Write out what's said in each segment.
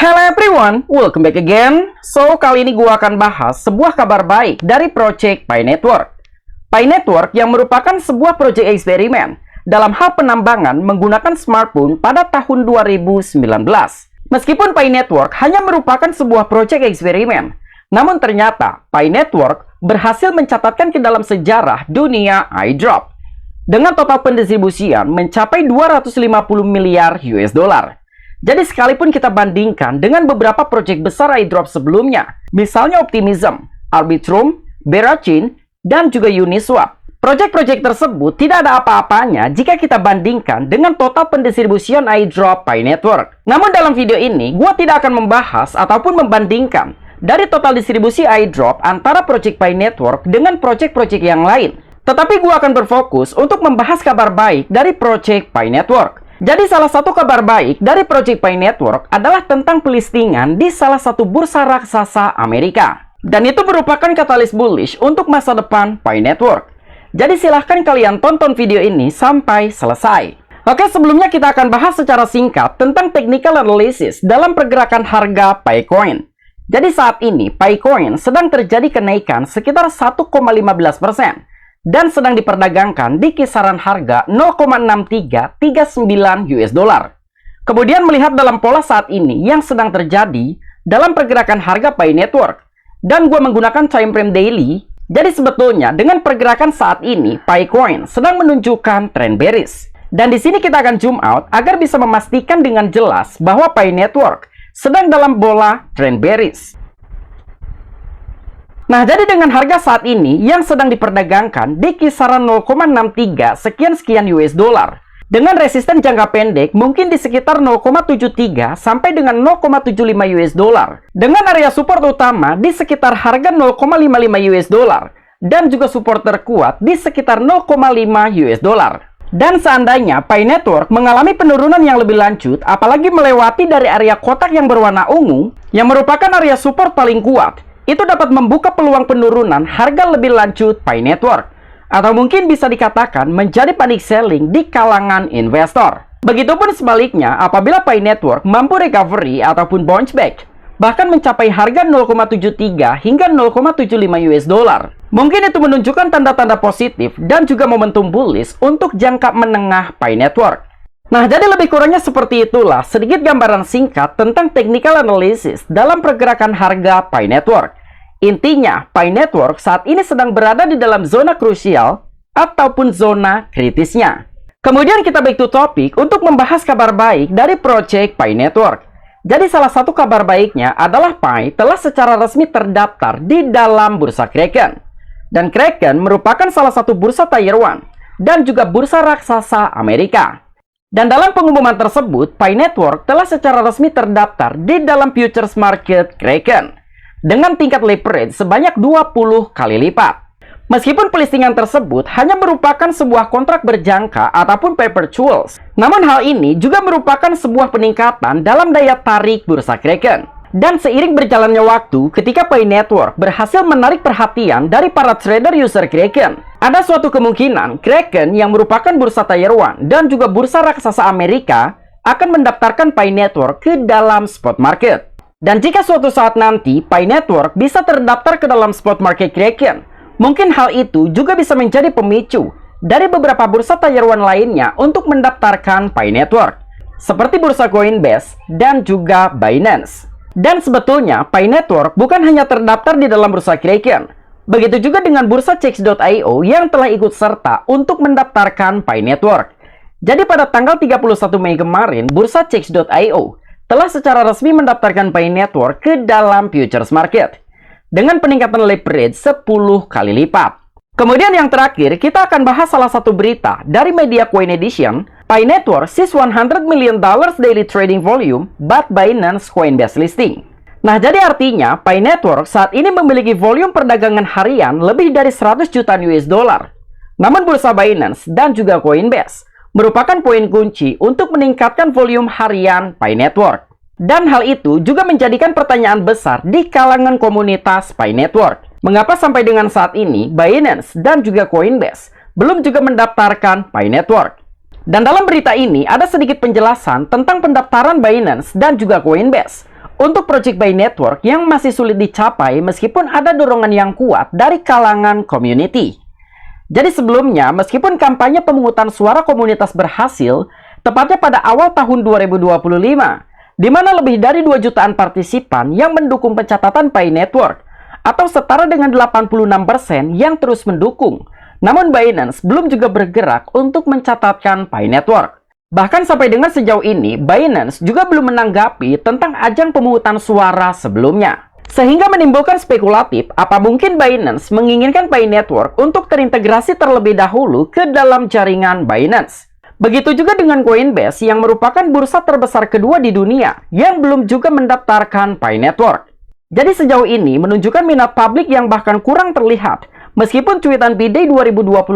Hello everyone, welcome back again. So, kali ini gua akan bahas sebuah kabar baik dari project Pi Network. Pi Network yang merupakan sebuah project eksperimen dalam hal penambangan menggunakan smartphone pada tahun 2019. Meskipun Pi Network hanya merupakan sebuah project eksperimen, namun ternyata Pi Network berhasil mencatatkan ke dalam sejarah dunia airdrop dengan total pendistribusian mencapai 250 miliar US dollar. Jadi sekalipun kita bandingkan dengan beberapa proyek besar airdrop sebelumnya, misalnya Optimism, Arbitrum, Berachain, dan juga Uniswap, proyek-proyek tersebut tidak ada apa-apanya jika kita bandingkan dengan total pendistribusian airdrop Pi Network. Namun dalam video ini, gue tidak akan membahas ataupun membandingkan dari total distribusi airdrop antara proyek Pi Network dengan proyek-proyek yang lain. Tetapi gue akan berfokus untuk membahas kabar baik dari proyek Pi Network. Jadi salah satu kabar baik dari project Pi Network adalah tentang pelistingan di salah satu bursa raksasa Amerika. Dan itu merupakan katalis bullish untuk masa depan Pi Network. Jadi silahkan kalian tonton video ini sampai selesai. Oke, sebelumnya kita akan bahas secara singkat tentang technical analysis dalam pergerakan harga Picoin. Jadi saat ini Picoin sedang terjadi kenaikan sekitar 1,15%. Dan sedang diperdagangkan di kisaran harga 0,6339 US dollar. Kemudian melihat dalam pola saat ini yang sedang terjadi dalam pergerakan harga Pi Network, dan gue menggunakan time frame daily, jadi sebetulnya dengan pergerakan saat ini Picoin sedang menunjukkan tren bearish. Dan di sini kita akan zoom out agar bisa memastikan dengan jelas bahwa Pi Network sedang dalam bola tren bearish. Nah, jadi dengan harga saat ini yang sedang diperdagangkan di kisaran 0,63 sekian US dollar, dengan resisten jangka pendek mungkin di sekitar 0,73 sampai dengan 0,75 US dollar, dengan area support utama di sekitar harga 0,55 US dollar, dan juga support terkuat di sekitar 0,5 US dollar. Dan seandainya Pi Network mengalami penurunan yang lebih lanjut, apalagi melewati dari area kotak yang berwarna ungu, yang merupakan area support paling kuat, itu dapat membuka peluang penurunan harga lebih lanjut Pi Network, atau mungkin bisa dikatakan menjadi panic selling di kalangan investor. Begitupun sebaliknya, apabila Pi Network mampu recovery ataupun bounce back, bahkan mencapai harga 0,73 hingga 0,75 US dollar, mungkin itu menunjukkan tanda-tanda positif dan juga momentum bullish untuk jangka menengah Pi Network. Nah, jadi lebih kurangnya seperti itulah sedikit gambaran singkat tentang technical analysis dalam pergerakan harga Pi Network. Intinya, Pi Network saat ini sedang berada di dalam zona krusial ataupun zona kritisnya. Kemudian kita back to topic untuk membahas kabar baik dari project Pi Network. Jadi salah satu kabar baiknya adalah Pi telah secara resmi terdaftar di dalam bursa Kraken. Dan Kraken merupakan salah satu bursa Tier 1 dan juga bursa raksasa Amerika. Dan dalam pengumuman tersebut, Pi Network telah secara resmi terdaftar di dalam futures market Kraken dengan tingkat leverage sebanyak 20 kali lipat. Meskipun pelistingan tersebut hanya merupakan sebuah kontrak berjangka ataupun perpetuals, namun hal ini juga merupakan sebuah peningkatan dalam daya tarik bursa Kraken. Dan seiring berjalannya waktu, ketika Pi Network berhasil menarik perhatian dari para trader user Kraken, ada suatu kemungkinan Kraken yang merupakan bursa Tier 1 dan juga bursa raksasa Amerika akan mendaftarkan Pi Network ke dalam spot market. Dan jika suatu saat nanti Pi Network bisa terdaftar ke dalam spot market Kraken, mungkin hal itu juga bisa menjadi pemicu dari beberapa bursa Tier 1 lainnya untuk mendaftarkan Pi Network, seperti bursa Coinbase dan juga Binance. Dan sebetulnya Pi Network bukan hanya terdaftar di dalam bursa Kraken, begitu juga dengan bursa Checks.io yang telah ikut serta untuk mendaftarkan Pi Network. Jadi pada tanggal 31 Mei kemarin, bursa Checks.io telah secara resmi mendaftarkan Pi Network ke dalam futures market dengan peningkatan leverage 10 kali lipat. Kemudian yang terakhir, kita akan bahas salah satu berita dari media Coin Edition. Pi Network sees $100 million daily trading volume but Binance Coinbase listing. Nah, jadi artinya Pi Network saat ini memiliki volume perdagangan harian lebih dari 100 juta US dollar. Namun bursa Binance dan juga Coinbase merupakan poin kunci untuk meningkatkan volume harian Pi Network. Dan hal itu juga menjadikan pertanyaan besar di kalangan komunitas Pi Network. Mengapa sampai dengan saat ini Binance dan juga Coinbase belum juga mendaftarkan Pi Network? Dan dalam berita ini ada sedikit penjelasan tentang pendaftaran Binance dan juga Coinbase untuk Project Buy Network yang masih sulit dicapai meskipun ada dorongan yang kuat dari kalangan community. Jadi sebelumnya, meskipun kampanye pemungutan suara komunitas berhasil, tepatnya pada awal tahun 2025, di mana lebih dari 2 jutaan partisipan yang mendukung pencatatan Buy Network, atau setara dengan 86% yang terus mendukung. Namun Binance belum juga bergerak untuk mencatatkan Buy Network. Bahkan sampai dengan sejauh ini, Binance juga belum menanggapi tentang ajang pemungutan suara sebelumnya. Sehingga menimbulkan spekulatif, apa mungkin Binance menginginkan Buy Network untuk terintegrasi terlebih dahulu ke dalam jaringan Binance. Begitu juga dengan Coinbase yang merupakan bursa terbesar kedua di dunia yang belum juga mendaftarkan Buy Network. Jadi sejauh ini menunjukkan minat publik yang bahkan kurang terlihat, meskipun cuitan B-Day 2025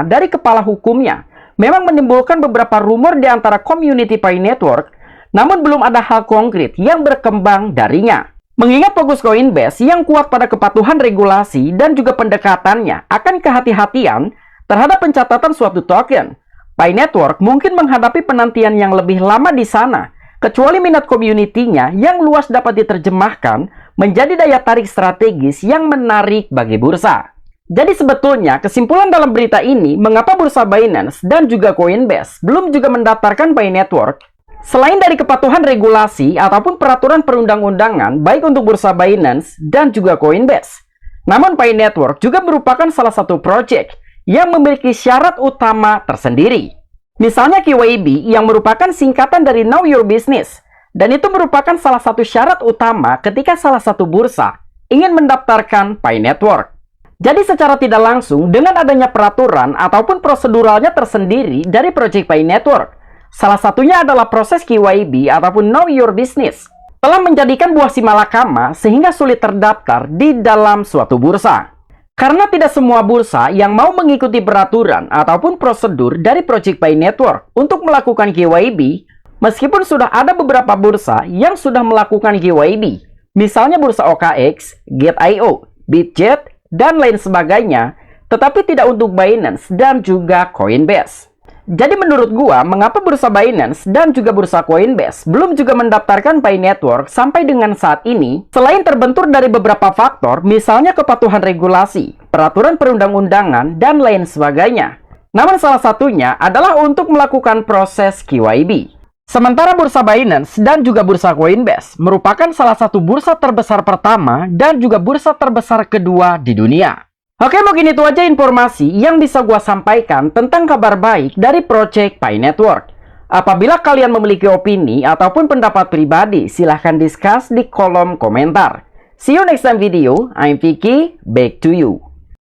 dari kepala hukumnya memang menimbulkan beberapa rumor di antara community Buy Network, namun belum ada hal konkret yang berkembang darinya. Mengingat fokus Coinbase yang kuat pada kepatuhan regulasi dan juga pendekatannya akan kehati-hatian terhadap pencatatan suatu token, Buy Network mungkin menghadapi penantian yang lebih lama di sana, kecuali minat community-nya yang luas dapat diterjemahkan menjadi daya tarik strategis yang menarik bagi bursa. Jadi sebetulnya kesimpulan dalam berita ini mengapa bursa Binance dan juga Coinbase belum juga mendaftarkan Buy Network, selain dari kepatuhan regulasi ataupun peraturan perundang-undangan baik untuk bursa Binance dan juga Coinbase. Namun Buy Network juga merupakan salah satu project yang memiliki syarat utama tersendiri. Misalnya KYB yang merupakan singkatan dari Know Your Business, dan itu merupakan salah satu syarat utama ketika salah satu bursa ingin mendaftarkan Buy Network. Jadi secara tidak langsung, dengan adanya peraturan ataupun proseduralnya tersendiri dari Project Buy Network, salah satunya adalah proses KYB ataupun Know Your Business, telah menjadikan buah si malakama sehingga sulit terdaftar di dalam suatu bursa. Karena tidak semua bursa yang mau mengikuti peraturan ataupun prosedur dari Project Buy Network untuk melakukan KYB, meskipun sudah ada beberapa bursa yang sudah melakukan KYB, misalnya bursa OKX, Gate.io, Bitget, dan lain sebagainya, tetapi tidak untuk Binance dan juga Coinbase. Jadi menurut gua, mengapa bursa Binance dan juga bursa Coinbase belum juga mendaftarkan Buy Network sampai dengan saat ini, selain terbentur dari beberapa faktor, misalnya kepatuhan regulasi, peraturan perundang-undangan, dan lain sebagainya. Namun salah satunya adalah untuk melakukan proses KYB. Sementara bursa Binance dan juga bursa Coinbase merupakan salah satu bursa terbesar pertama dan juga bursa terbesar kedua di dunia. Oke, mungkin itu aja informasi yang bisa gua sampaikan tentang kabar baik dari Project Buy Network. Apabila kalian memiliki opini ataupun pendapat pribadi, silahkan discuss di kolom komentar. See you next time video. I'm Vicky, back to you.